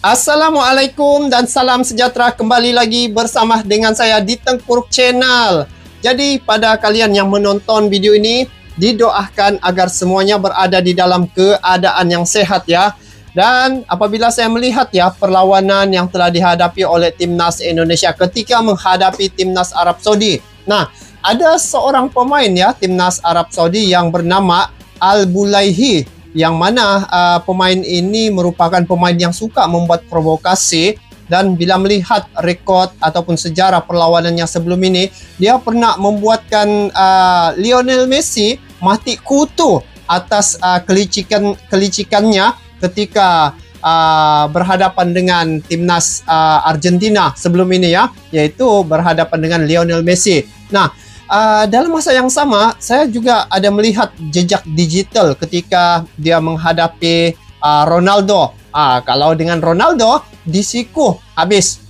Assalamualaikum dan salam sejahtera, kembali lagi bersama dengan saya di Tengkuruk Channel. Jadi pada kalian yang menonton video ini, didoakan agar semuanya berada di dalam keadaan yang sehat ya. Dan apabila saya melihat ya perlawanan yang telah dihadapi oleh Timnas Indonesia ketika menghadapi Timnas Arab Saudi. Nah, ada seorang pemain ya Timnas Arab Saudi yang bernama Al-Bulaihi, yang mana pemain ini merupakan pemain yang suka membuat provokasi, dan bila melihat rekod ataupun sejarah perlawanannya sebelum ini, dia pernah membuatkan Lionel Messi mati kutu atas kelicikannya ketika berhadapan dengan timnas Argentina sebelum ini ya, yaitu berhadapan dengan Lionel Messi. Nah, dalam masa yang sama, saya juga ada melihat jejak digital ketika dia menghadapi Ronaldo. Kalau dengan Ronaldo, disiku habis.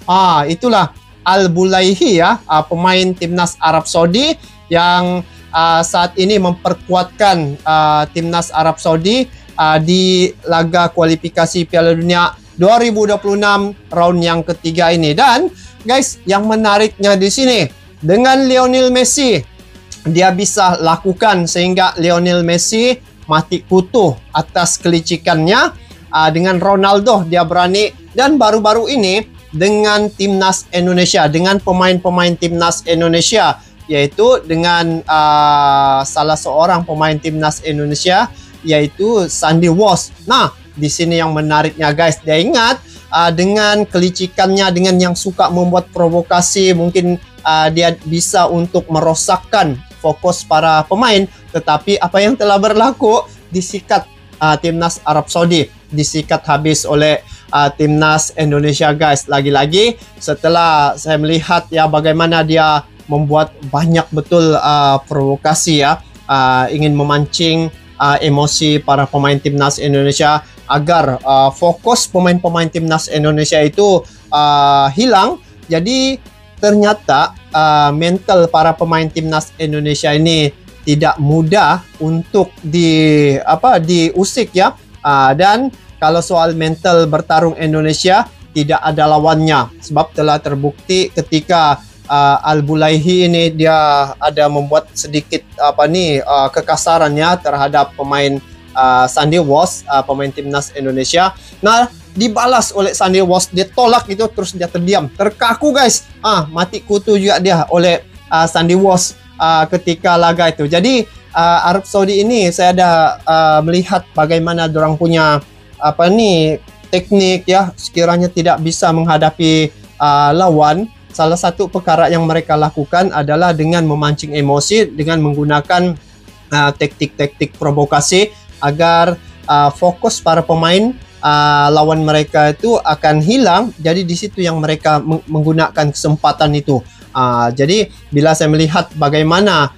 Itulah Al-Bulaihi ya, pemain timnas Arab Saudi yang saat ini memperkuatkan timnas Arab Saudi di laga kualifikasi Piala Dunia 2026 round yang ketiga ini. Dan guys, yang menariknya di sini, dengan Lionel Messi, dia bisa lakukan sehingga Lionel Messi mati kutu atas kelicikannya. Dengan Ronaldo dia berani, dan baru-baru ini dengan timnas Indonesia, dengan pemain-pemain timnas Indonesia, yaitu dengan salah seorang pemain timnas Indonesia, yaitu Sandy Walsh. Nah, di sini yang menariknya guys, dia ingat dengan kelicikannya, dengan yang suka membuat provokasi, mungkin dia bisa untuk merosakkan fokus para pemain. Tetapi apa yang telah berlaku, disikat timnas Arab Saudi, disikat habis oleh timnas Indonesia guys. Lagi-lagi setelah saya melihat ya bagaimana dia membuat banyak betul provokasi ya, ingin memancing emosi para pemain timnas Indonesia agar fokus pemain-pemain timnas Indonesia itu hilang. Jadi ternyata mental para pemain timnas Indonesia ini tidak mudah untuk diusik ya. Dan kalau soal mental bertarung Indonesia, tidak ada lawannya, sebab telah terbukti ketika Al-Bulaihi ini dia ada membuat sedikit kekasarannya terhadap pemain Sandy Walsh, pemain timnas Indonesia. Nah, dibalas oleh Sandy Walsh, dia tolak gitu, terus dia terdiam, terkaku guys. Mati kutu juga dia oleh Sandy Walsh ketika laga itu. Jadi Arab Saudi ini saya ada melihat bagaimana dorang punya teknik ya, sekiranya tidak bisa menghadapi lawan. Salah satu perkara yang mereka lakukan adalah dengan memancing emosi, dengan menggunakan taktik-taktik provokasi agar fokus para pemain lawan mereka itu akan hilang. Jadi di situ yang mereka menggunakan kesempatan itu. Jadi bila saya melihat bagaimana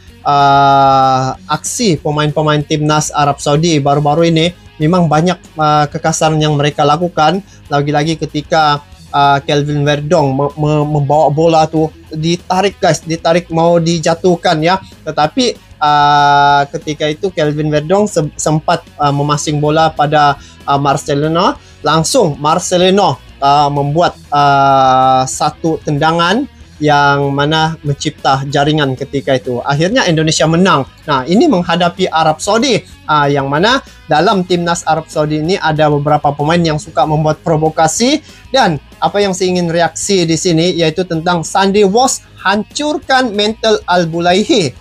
aksi pemain-pemain timnas Arab Saudi baru-baru ini, memang banyak kekasaran yang mereka lakukan. Lagi-lagi ketika Kelvin Verdong membawa bola tuh, ditarik guys, ditarik mau dijatuhkan ya. Tetapi ketika itu Kelvin Verdong sempat memasing bola pada Marcelino. Langsung Marcelino membuat satu tendangan yang mana mencipta jaringan ketika itu. Akhirnya Indonesia menang. Nah, ini menghadapi Arab Saudi, yang mana dalam timnas Arab Saudi ini ada beberapa pemain yang suka membuat provokasi. Dan apa yang saya ingin reaksi di sini yaitu tentang Sandy Walsh hancurkan mental Al-Bulaihi.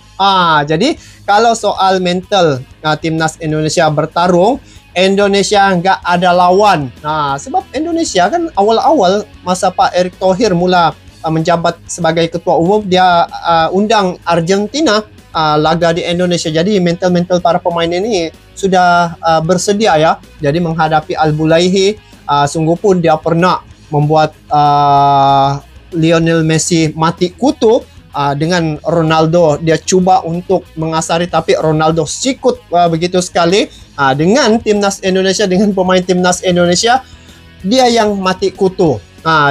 Jadi kalau soal mental timnas Indonesia bertarung, Indonesia nggak ada lawan. Sebab Indonesia kan awal-awal masa Pak Erick Thohir mula menjabat sebagai ketua umum, dia undang Argentina laga di Indonesia. Jadi mental para pemain ini sudah bersedia ya. Jadi menghadapi Al-Bulaihi, sungguh pun dia pernah membuat Lionel Messi mati kutu. Dengan Ronaldo, dia coba untuk mengasari, tapi Ronaldo sikut begitu sekali. Dengan timnas Indonesia, dengan pemain timnas Indonesia, dia yang mati kutu.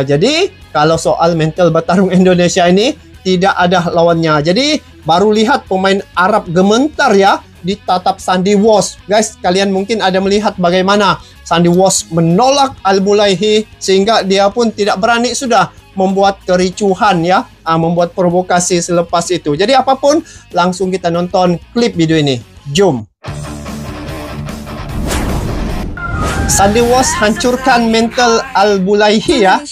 Jadi kalau soal mental bertarung Indonesia ini tidak ada lawannya. Jadi baru lihat pemain Arab gementar ya ditatap Sandy Walsh. Guys, kalian mungkin ada melihat bagaimana Sandy Walsh menolak Al-Bulaihi sehingga dia pun tidak berani sudah membuat kericuhan ya, membuat provokasi selepas itu. Jadi apapun, langsung kita nonton klip video ini. Jom. Sandy Walsh hancurkan mental Al-Bulaihi ya.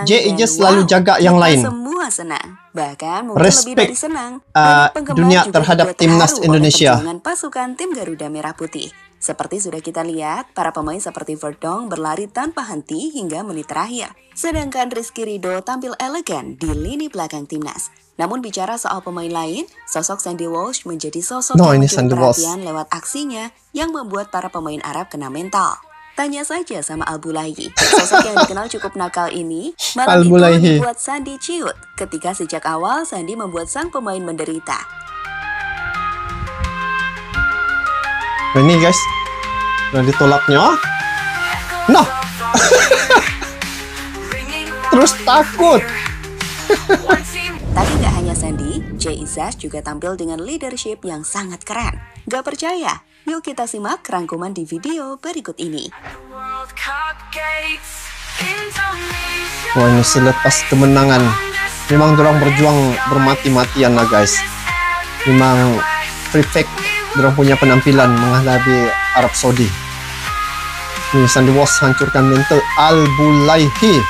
JIJ selalu jaga yang lain. Semua senang. Bahkan Respect lebih dari senang. dunia terhadap timnas Indonesia. Dengan pasukan tim Garuda Merah Putih. Seperti sudah kita lihat, para pemain seperti Verdong berlari tanpa henti hingga menit terakhir. Sedangkan Rizky Ridho tampil elegan di lini belakang timnas. Namun bicara soal pemain lain, sosok Sandy Walsh menjadi sosok yang mencuri perhatian lewat aksinya yang membuat para pemain Arab kena mental. Tanya saja sama Al-Bulaihi. Sosok yang dikenal cukup nakal ini malah itu membuat Sandy ciut ketika sejak awal Sandy membuat sang pemain menderita. Nah, ini guys, udah ditolaknya. Nah, terus takut. Tapi gak hanya Sandy, JIJ juga tampil dengan leadership yang sangat keren. Gak percaya? Yuk kita simak rangkuman di video berikut ini. Wah, ini selepas kemenangan, memang dorang berjuang bermati-matian lah guys. Memang perfect dorang punya penampilan menghadapi Arab Saudi. Ini Sandy Walsh hancurkan mental Al-Bulaihi.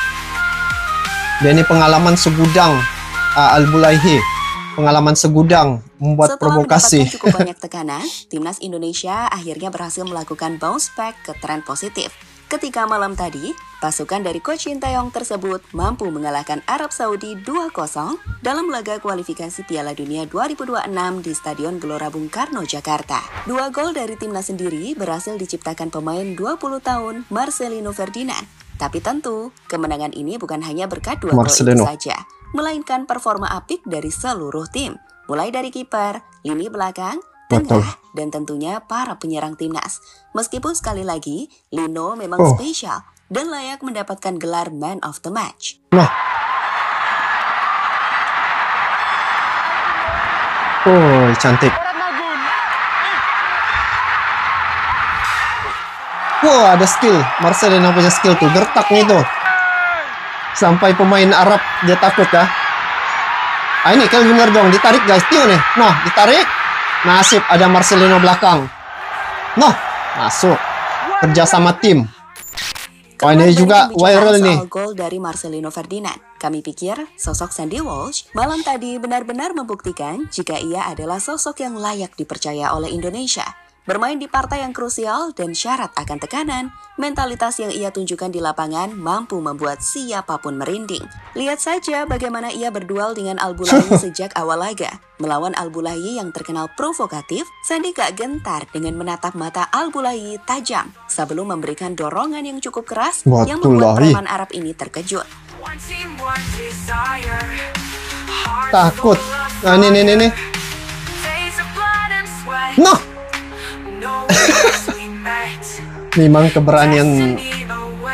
Dan ini pengalaman segudang Al-Bulaihi. Pengalaman segudang membuat provokasi. Setelah cukup banyak tekanan, timnas Indonesia akhirnya berhasil melakukan bounce back ke tren positif. Ketika malam tadi, pasukan dari Coach Sintayong tersebut mampu mengalahkan Arab Saudi 2-0 dalam laga kualifikasi Piala Dunia 2026 di Stadion Gelora Bung Karno, Jakarta. 2 gol dari timnas sendiri berhasil diciptakan pemain 20 tahun Marcelino Ferdinand. Tapi tentu, kemenangan ini bukan hanya berkat 2 gol itu saja, melainkan performa apik dari seluruh tim, mulai dari kiper, lini belakang, tengah, dan tentunya para penyerang timnas. Meskipun sekali lagi, Lino memang spesial dan layak mendapatkan gelar Man of the Match. Nah. Oh, cantik. Wah, ada skill. Marcelino punya skill tuh, gertaknya itu. Sampai pemain Arab dia takut ya. Ini Kelvin Verdong ditarik guys, Tio nih. Nah, ditarik. Nasib ada Marcelino belakang. Nah, masuk. Kerja sama tim. Wah, ini juga viral nih. Gol dari Marcelino Ferdinand. Kami pikir sosok Sandy Walsh malam tadi benar-benar membuktikan jika ia adalah sosok yang layak dipercaya oleh Indonesia. Bermain di partai yang krusial dan syarat akan tekanan, mentalitas yang ia tunjukkan di lapangan mampu membuat siapapun merinding. Lihat saja bagaimana ia berduel dengan Al-Bulaihi sejak awal laga. Melawan Al-Bulaihi yang terkenal provokatif, Sandy gak gentar dengan menatap mata Al-Bulaihi tajam sebelum memberikan dorongan yang cukup keras yang membuat preman Arab ini terkejut. Takut. Nah, ini. Nah. Memang keberanian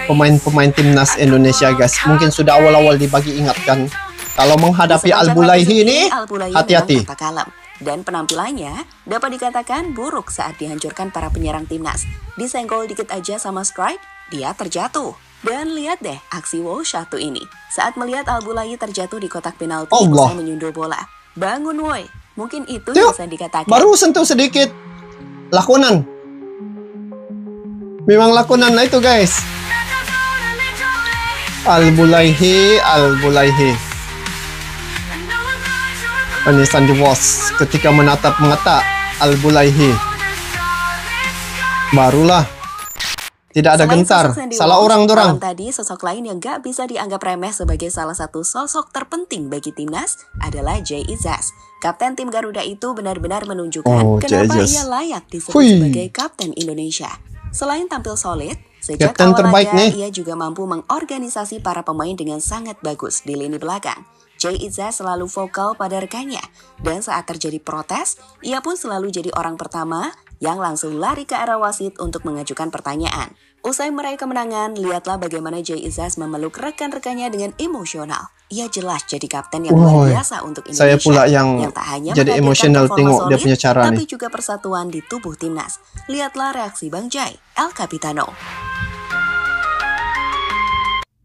pemain-pemain timnas Indonesia guys. Mungkin sudah awal-awal dibagi ingatkan. Kalau menghadapi Al-Bulaihi ini, hati-hati. Dan penampilannya dapat dikatakan buruk saat dihancurkan para penyerang timnas. Disenggol dikit aja sama Strike, dia terjatuh. Dan lihat deh aksi Walsh satu ini. Saat melihat Al-Bulaihi terjatuh di kotak penalti usai menyundul bola. Bangun woi, mungkin itu yang bisa dikatakan. Baru sentuh sedikit. Lakonan. Memang lakonan lah itu guys. Al-Bulaihi. Ini Sandy Walsh ketika menatap mata Al-Bulaihi. Barulah tidak ada gentar. Salah orang dorang. Tadi sosok lain yang gak bisa dianggap remeh sebagai salah satu sosok terpenting bagi timnas adalah JIJ. Kapten tim Garuda itu benar-benar menunjukkan kenapa ia layak disebut sebagai Kapten Indonesia. Selain tampil solid, sejak awal laga ia juga mampu mengorganisasi para pemain dengan sangat bagus di lini belakang. JIJ selalu vokal pada rekannya, dan saat terjadi protes, ia pun selalu jadi orang pertama yang langsung lari ke arah wasit untuk mengajukan pertanyaan. Usai meraih kemenangan, lihatlah bagaimana JIJ memeluk rekan-rekannya dengan emosional. Ia jelas jadi kapten yang luar biasa untuk Indonesia. Saya pula yang tak hanya jadi emosional tengok dia punya cara tapi nih. juga persatuan di tubuh timnas. Lihatlah reaksi Bang Jai, El Capitano.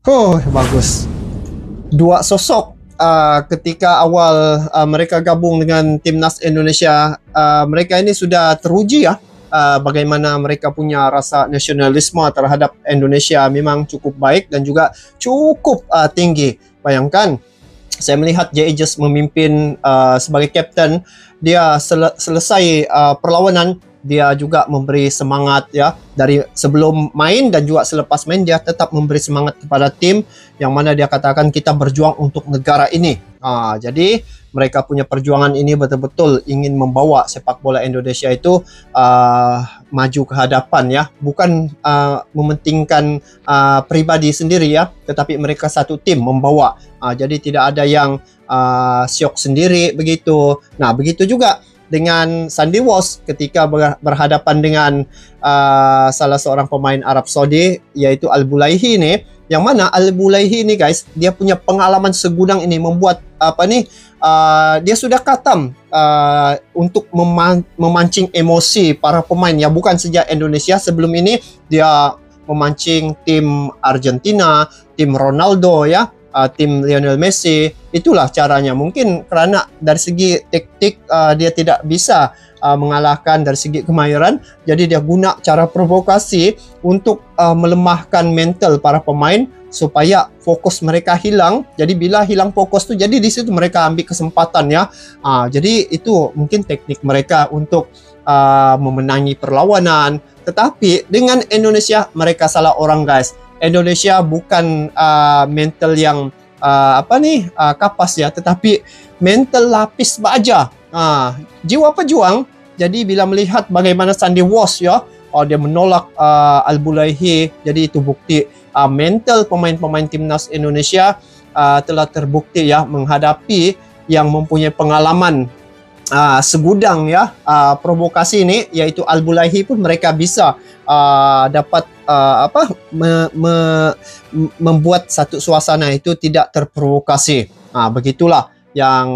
Oh, bagus. Dua sosok ketika awal mereka gabung dengan timnas Indonesia, mereka ini sudah teruji ya. Bagaimana mereka punya rasa nasionalisme terhadap Indonesia memang cukup baik dan juga cukup tinggi. Bayangkan, saya melihat J.A. memimpin sebagai kapten, dia selesai perlawanan, dia juga memberi semangat ya, dari sebelum main dan juga selepas main dia tetap memberi semangat kepada tim yang mana dia katakan kita berjuang untuk negara ini. Jadi mereka punya perjuangan ini betul-betul ingin membawa sepak bola Indonesia itu maju ke hadapan ya, bukan mementingkan pribadi sendiri ya, tetapi mereka satu tim membawa. Jadi tidak ada yang syok sendiri begitu. Nah, begitu juga dengan Sandy Walsh ketika berhadapan dengan salah seorang pemain Arab Saudi yaitu Al-Bulaihi ini, yang mana Al-Bulaihi ini guys, dia punya pengalaman segudang ini membuat dia sudah khatam untuk memancing emosi para pemain ya, bukan sejak Indonesia. Sebelum ini dia memancing tim Argentina, tim Ronaldo ya, tim Lionel Messi. Itulah caranya. Mungkin karena dari segi taktik dia tidak bisa mengalahkan dari segi kemahiran, jadi dia guna cara provokasi untuk melemahkan mental para pemain supaya fokus mereka hilang. Jadi bila hilang fokus tuh, jadi di situ mereka ambil kesempatan ya. Jadi itu mungkin teknik mereka untuk memenangi perlawanan. Tetapi dengan Indonesia mereka salah orang guys. Indonesia bukan mental yang kapas ya, tetapi mental lapis baja, jiwa pejuang. Jadi bila melihat bagaimana Sandy Walsh ya, dia menolak Al-Bulaihi, jadi itu bukti mental pemain-pemain timnas Indonesia telah terbukti ya, menghadapi yang mempunyai pengalaman segudang ya provokasi ini, yaitu Al-Bulaihi pun mereka bisa dapat membuat satu suasana itu tidak terprovokasi. Begitulah yang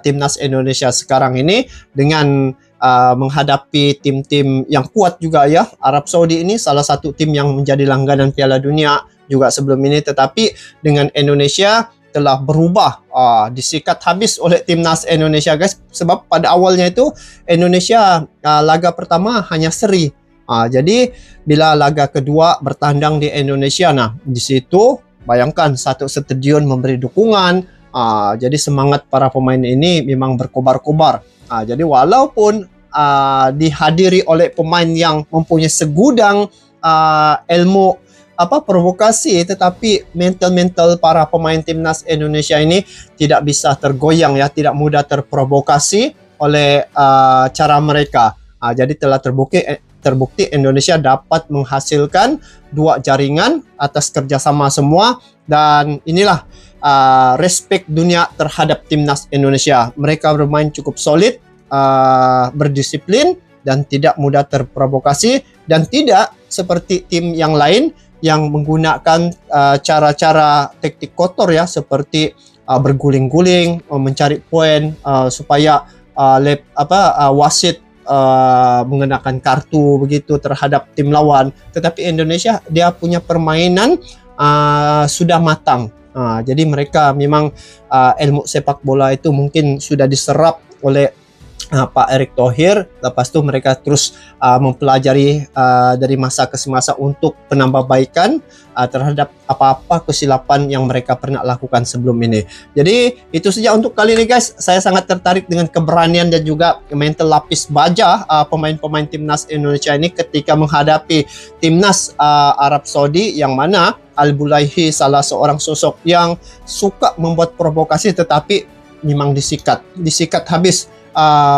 timnas Indonesia sekarang ini dengan menghadapi tim-tim yang kuat juga ya. Arab Saudi ini salah satu tim yang menjadi langganan Piala Dunia juga sebelum ini, tetapi dengan Indonesia telah berubah, disikat habis oleh timnas Indonesia guys. Sebab pada awalnya itu Indonesia laga pertama hanya seri. Jadi bila laga kedua bertandang di Indonesia, nah di situ bayangkan satu stadion memberi dukungan. Jadi semangat para pemain ini memang berkobar-kobar. Jadi walaupun dihadiri oleh pemain yang mempunyai segudang ilmu provokasi, tetapi mental para pemain timnas Indonesia ini tidak bisa tergoyang ya, tidak mudah terprovokasi oleh cara mereka. Jadi telah terbukti Indonesia dapat menghasilkan dua jaringan atas kerjasama semua, dan inilah respect dunia terhadap timnas Indonesia. Mereka bermain cukup solid, berdisiplin, dan tidak mudah terprovokasi, dan tidak seperti tim yang lain yang menggunakan cara-cara taktik kotor ya, seperti berguling-guling, mencari poin supaya wasit mengenakan kartu begitu terhadap tim lawan. Tetapi Indonesia dia punya permainan sudah matang. Jadi mereka memang ilmu sepak bola itu mungkin sudah diserap oleh Pak Erick Thohir. Lepas itu mereka terus mempelajari dari masa ke masa untuk penambahbaikan terhadap apa-apa kesilapan yang mereka pernah lakukan sebelum ini. Jadi itu saja untuk kali ini guys. Saya sangat tertarik dengan keberanian dan juga mental lapis baja pemain-pemain timnas Indonesia ini ketika menghadapi timnas Arab Saudi, yang mana Al-Bulaihi salah seorang sosok yang suka membuat provokasi, tetapi memang disikat habis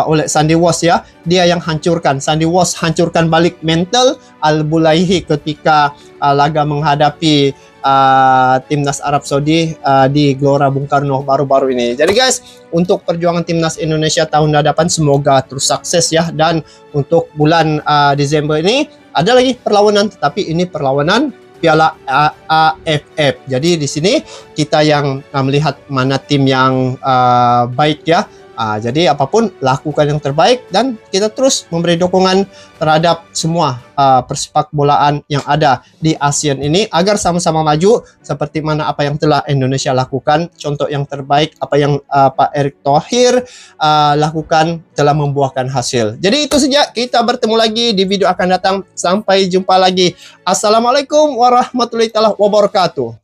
oleh Sandy Walsh ya. Dia yang hancurkan. Sandy Walsh hancurkan balik mental Al-Bulaihi ketika laga menghadapi timnas Arab Saudi di Gelora Bung Karno baru-baru ini. Jadi guys, untuk perjuangan timnas Indonesia tahun hadapan semoga terus sukses ya. Dan untuk bulan Desember ini ada lagi perlawanan, tetapi ini perlawanan Piala AFF. Jadi di sini kita yang melihat mana tim yang baik ya. Jadi apapun lakukan yang terbaik dan kita terus memberi dukungan terhadap semua persepak bolaan yang ada di ASEAN ini agar sama-sama maju seperti mana apa yang telah Indonesia lakukan. Contoh yang terbaik apa yang Pak Erick Thohir lakukan telah membuahkan hasil. Jadi itu saja, kita bertemu lagi di video akan datang. Sampai jumpa lagi. Assalamualaikum warahmatullahi wabarakatuh.